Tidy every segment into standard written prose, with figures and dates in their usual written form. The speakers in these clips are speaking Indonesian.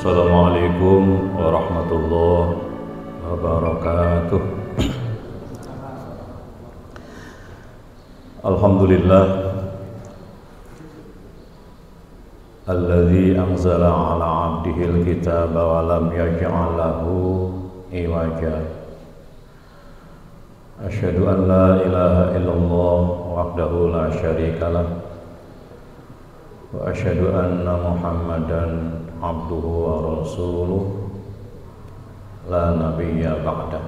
Assalamualaikum warahmatullahi wabarakatuh. Alhamdulillah alladzi anzala ala 'abdihil kitaba wa lam yaj'al lahu iwaja. Asyhadu an la ilaha illallah wahdahu la syarikalah wa asyhadu anna Muhammadan abduhu wa rasuluh la nabiyya ba'dah.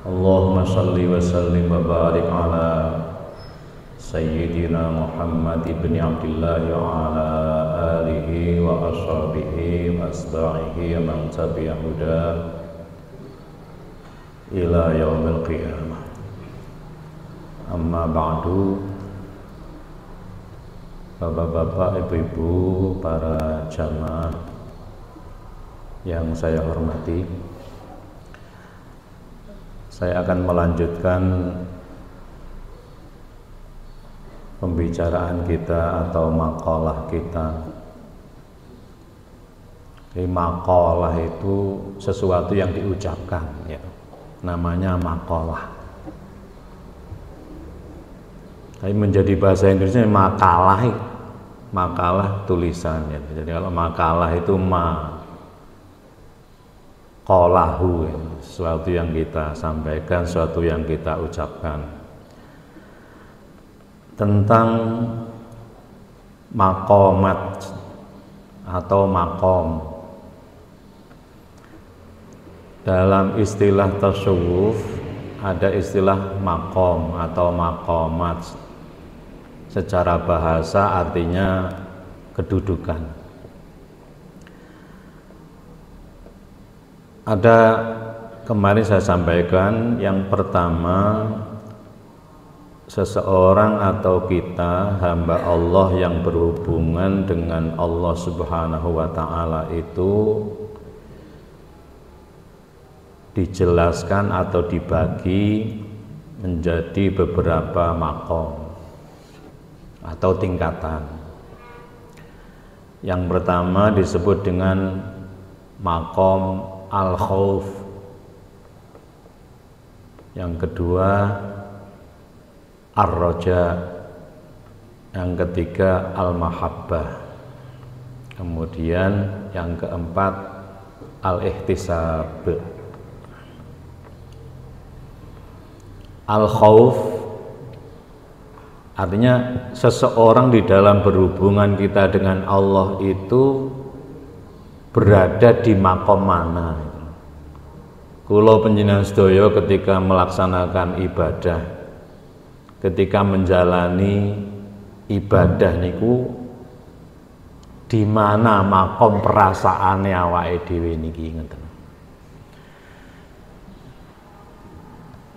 Allahumma salli wa sallim wa barik ala Sayyidina Muhammad ibn Abdillah wa ala alihi wa ashabihi wa asba'ihi wa man tabi'a huda ila yaumil qiyamah. Amma ba'du. Bapak-bapak, ibu-ibu, para jamaah yang saya hormati, saya akan melanjutkan pembicaraan kita atau makalah kita. Jadi makalah itu sesuatu yang diucapkan, ya. Namanya makalah. Tapi menjadi bahasa Indonesia makalah tulisan, ya. Jadi kalau makalah itu maqalahu, ya. Sesuatu yang kita sampaikan, sesuatu yang kita ucapkan tentang maqamat atau maqam. Dalam istilah tasawuf ada istilah maqam atau maqamat. Secara bahasa artinya kedudukan. Ada kemarin saya sampaikan, yang pertama, seseorang atau kita hamba Allah yang berhubungan dengan Allah Subhanahu wa ta'ala itu dijelaskan atau dibagi menjadi beberapa maqam atau tingkatan. Yang pertama disebut dengan maqam al-khauf, yang kedua ar-raja, yang ketiga al-mahabbah, kemudian yang keempat al-ihtisab. Al-khauf artinya seseorang di dalam berhubungan kita dengan Allah itu berada di makom mana. Kula panjenengan sedaya ketika melaksanakan ibadah, ketika menjalani ibadah niku di mana makom perasaane awake dhewe niki ngeten.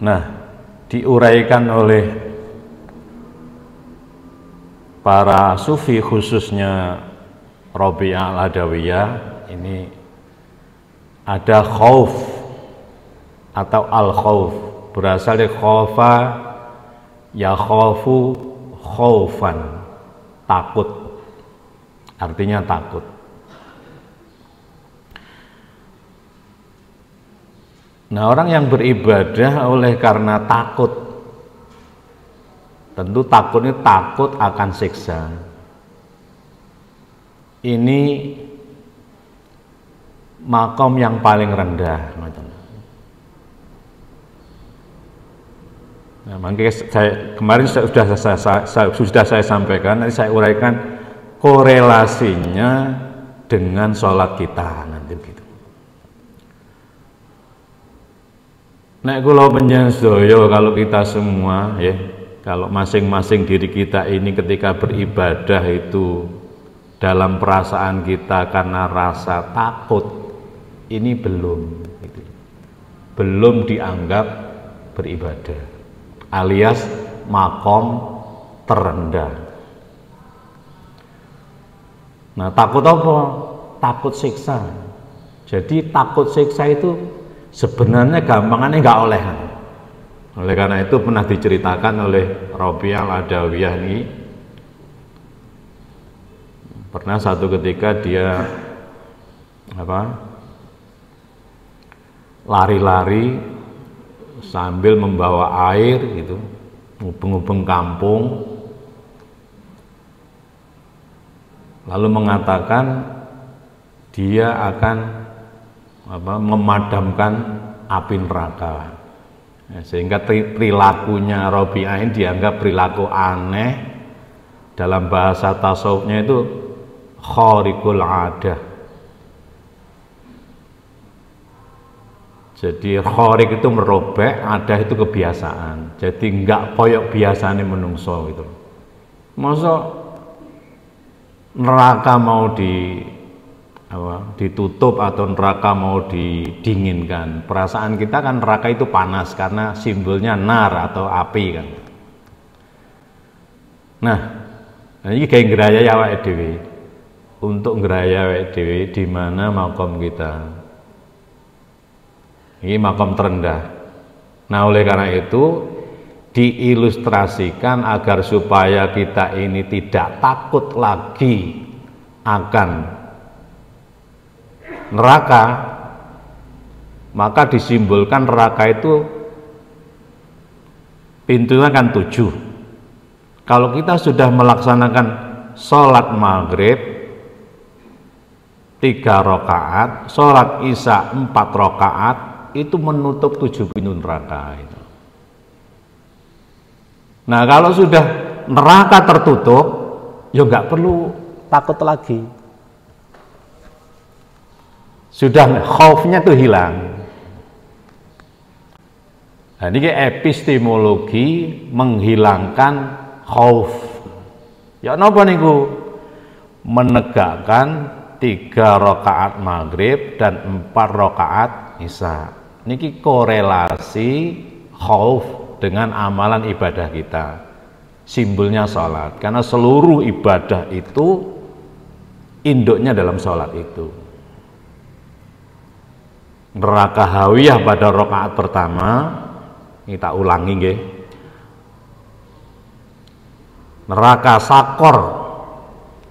Nah, diuraikan oleh para sufi khususnya Rabi'ah al-Adawiyah, ini ada khauf atau al-khauf, berasal dari khaufa ya khaufu khaufan, takut, artinya takut. Nah, orang yang beribadah oleh karena takut, tentu takutnya takut akan siksa. Ini makom yang paling rendah. Nah, makanya kemarin sudah saya sampaikan, nanti saya uraikan korelasinya dengan sholat kita nanti gitu. Nek kula panjenengan sedaya, kalau kita semua, ya, kalau masing-masing diri kita ini ketika beribadah itu dalam perasaan kita karena rasa takut, ini belum dianggap beribadah, alias makom terendah. Nah, takut apa? Takut siksa. Jadi takut siksa itu sebenarnya gampangannya nggak oleh. Oleh karena itu pernah diceritakan oleh Rabi'ah al-Adawiyah ini, Pernah satu ketika dia lari-lari sambil membawa air gitu, ngubeng-ngubeng kampung, lalu mengatakan dia akan memadamkan api neraka. Sehingga perilakunya Rabi'ah ini dianggap perilaku aneh. Dalam bahasa tasawufnya itu khariqul adah. Jadi khariq itu merobek, adah itu kebiasaan. Jadi enggak koyok biasanya menungso gitu. Masa neraka mau ditutup atau neraka mau didinginkan? Perasaan kita kan neraka itu panas karena simbolnya nar atau api kan. Nah, ini kayak ngeraya awake dhewe. Untuk ngeraya awake dhewe di mana makom kita. Ini makom terendah. Nah, oleh karena itu diilustrasikan agar supaya kita ini tidak takut lagi akan neraka, maka disimbolkan neraka itu pintunya kan 7. Kalau kita sudah melaksanakan sholat maghrib 3 rakaat, sholat isya 4 rakaat, itu menutup 7 pintu neraka itu. Nah, kalau sudah neraka tertutup, ya nggak perlu takut lagi. Sudah khaufnya tuh hilang. Nah, ini epistemologi menghilangkan khauf. Ya napa niku? Menegakkan 3 rakaat maghrib dan 4 rakaat isya. Niki korelasi khauf dengan amalan ibadah kita. Simbolnya sholat, karena seluruh ibadah itu induknya dalam sholat itu. Neraka hawiyah pada rakaat pertama, kita ulangi nggih. Neraka sakor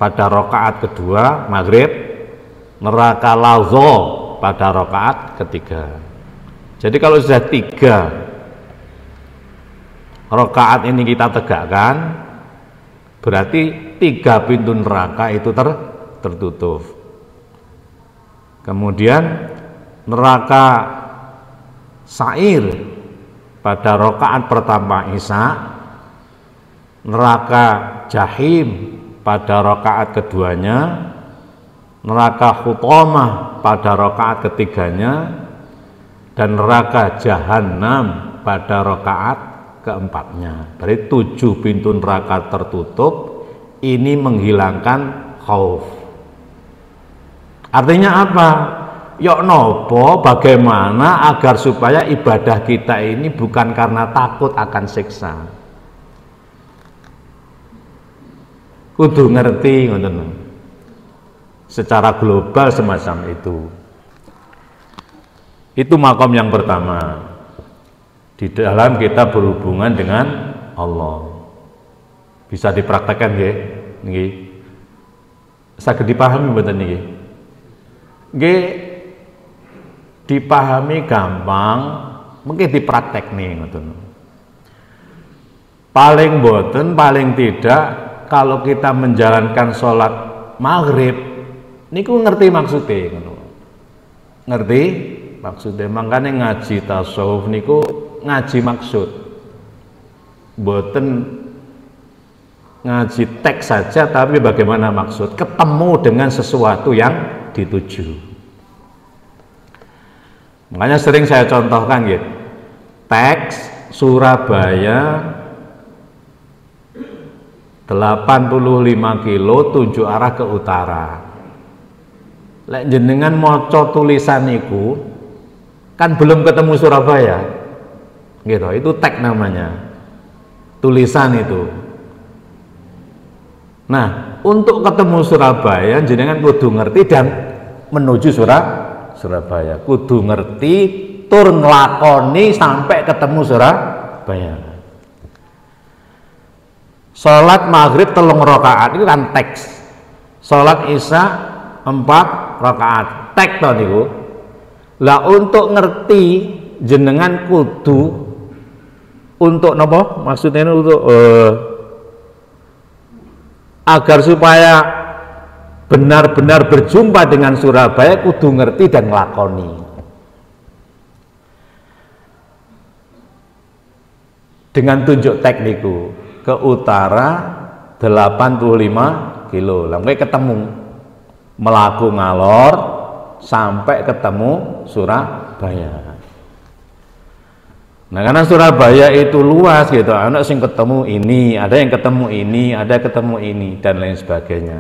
pada rakaat kedua maghrib, neraka lazo pada rakaat ketiga. Jadi kalau sudah 3 rakaat ini kita tegakkan, berarti 3 pintu neraka itu tertutup. Kemudian neraka sa'ir pada rakaat pertama isya, neraka jahim pada rakaat keduanya, neraka hutamah pada rakaat ketiganya, dan neraka jahanam pada rakaat keempatnya. Berarti 7 pintu neraka tertutup. Ini menghilangkan khauf. Artinya apa? Yok nopo bagaimana agar supaya ibadah kita ini bukan karena takut akan siksa. Kudu ngerti ngoten. Secara global semacam itu. Itu makom yang pertama. Di dalam kita berhubungan dengan Allah. Bisa dipraktekkan nggih? Nggih. Saged dipahami mboten niki? Nggih. Dipahami gampang, mungkin dipraktek nih ngoten. Paling boten, paling tidak kalau kita menjalankan sholat maghrib, niku ngerti maksudnya, ngerti maksudnya. Makanya ngaji tasawuf niku ngaji maksud, boten ngaji teks saja, tapi bagaimana maksud, ketemu dengan sesuatu yang dituju. Makanya sering saya contohkan gitu. Teks Surabaya 85 kilo 7 arah ke utara. Lek jenengan maca tulisan niku kan belum ketemu Surabaya. Gitu, itu teks namanya. Tulisan itu. Nah, untuk ketemu Surabaya jenengan kudu ngerti dan menuju Surabaya, kudu ngerti tur nglakoni sampai ketemu Surabaya. Salat maghrib 3 rakaat itu kan teks. Salat Isya 4 rakaat. Tek to niku. Lah untuk ngerti jenengan kudu untuk napa? Maksudnya untuk agar supaya benar-benar berjumpa dengan Surabaya kudu ngerti dan nglakoni. Dengan tunjuk tekniku ke utara 85 kilo. Lah kowe ketemu melaku ngalor sampai ketemu Surabaya. Nah, karena Surabaya itu luas gitu, anak sing ketemu ini, ada yang ketemu ini, ada ketemu ini dan lain sebagainya.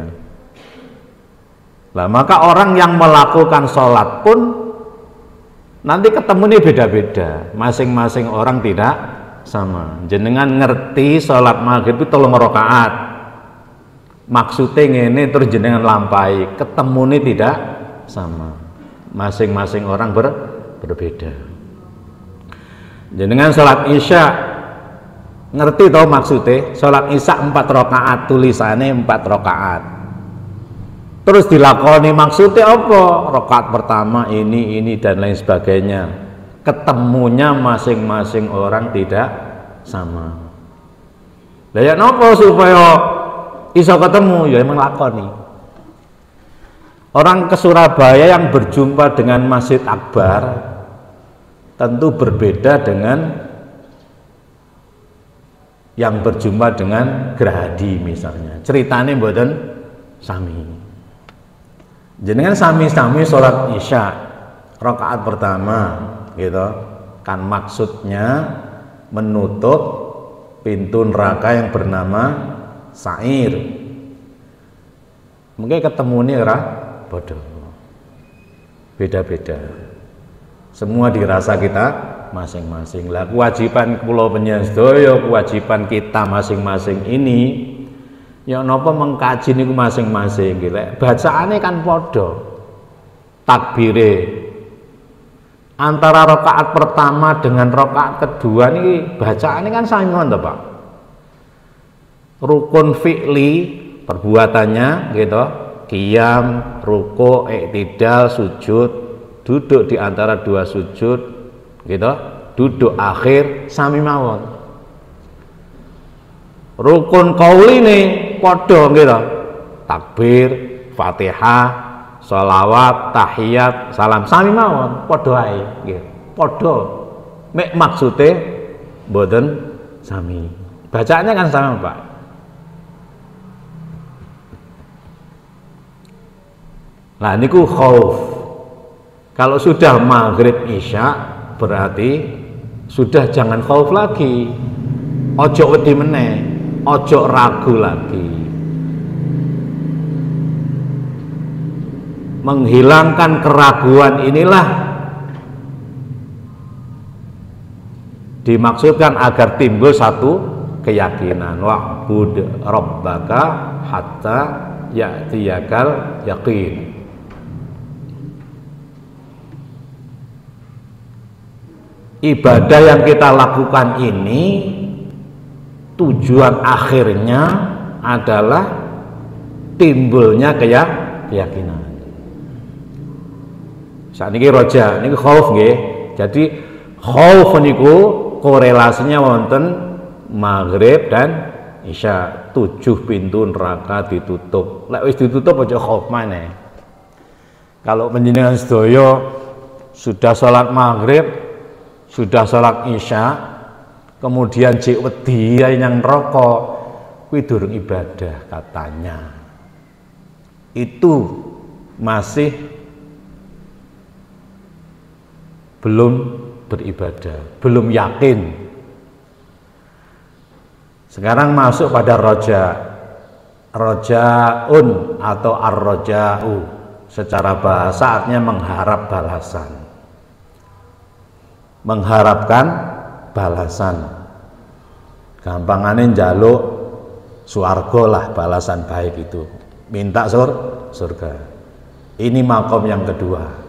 Lah maka orang yang melakukan sholat pun nanti ketemu nih beda-beda, masing-masing orang tidak sama. Jenengan ngerti sholat maghrib itu 3 rakaat, maksudnya ngene terus jenengan lampai, ketemu nih tidak sama, masing-masing orang berbeda. Jenengan sholat Isya ngerti tau maksudnya, sholat Isya 4 rakaat, tulisannya 4 rakaat. Terus dilakoni maksudnya apa? Rakaat pertama ini dan lain sebagainya. Ketemunya masing-masing orang tidak sama. Lah ya napa supaya iso ketemu? Ya emang lakoni. Orang ke Surabaya yang berjumpa dengan Masjid Akbar tentu berbeda dengan yang berjumpa dengan Gerahadi misalnya. Ceritanya mboten sami. Jenengan sami-sami sholat Isya rakaat pertama gitu kan, maksudnya menutup pintu neraka yang bernama Sa'ir. Mungkin ketemu nih ora bodoh, beda-beda, semua dirasa kita masing-masing. Lah kewajiban kula panjenengan sedaya, kewajiban kita masing-masing ini ya napa mengkaji niku masing-masing gitu. Bacaane kan padha. Takbire antara rakaat pertama dengan rakaat kedua niki bacaane kan sama to, Pak. Rukun fi'li perbuatannya gitu, qiyam, ruku', i'tidal, sujud, duduk di antara 2 sujud gitu, duduk akhir sami mawon. Rukun qauli nih padha gitu, takbir, Fatihah, sholawat, tahiyat, salam sami mawon, padha ae nggih. Padha. Mek maksude mboten sami. Bacaannya kan sama, Pak. Nah niku khauf. Kalau sudah maghrib isya berarti sudah jangan khauf lagi. Ojo wedi meneh, ojo ragu lagi. Menghilangkan keraguan inilah dimaksudkan agar timbul satu keyakinan. Wa'bud rabbaka hatta ya'tiyakal yaqin. Ibadah yang kita lakukan ini tujuan akhirnya adalah timbulnya keyakinan. Saat ini roja, ini khauf nggih. Jadi khauf niku korelasinya wonten maghrib dan isya. 7 pintu neraka ditutup. Lek wis ditutup aja khauf maneh. Kalau panjenengan sedaya sudah sholat maghrib, sudah sholat isya, kemudian jek wedi yang rokok, kuwi durung ibadah katanya. Itu masih belum beribadah, belum yakin. Sekarang masuk pada rojaun atau ar-roja'u. Secara bahasa artinya mengharap balasan, mengharapkan balasan. Gampangane njaluk swarga lah, balasan baik itu, minta surga. Ini makom yang kedua.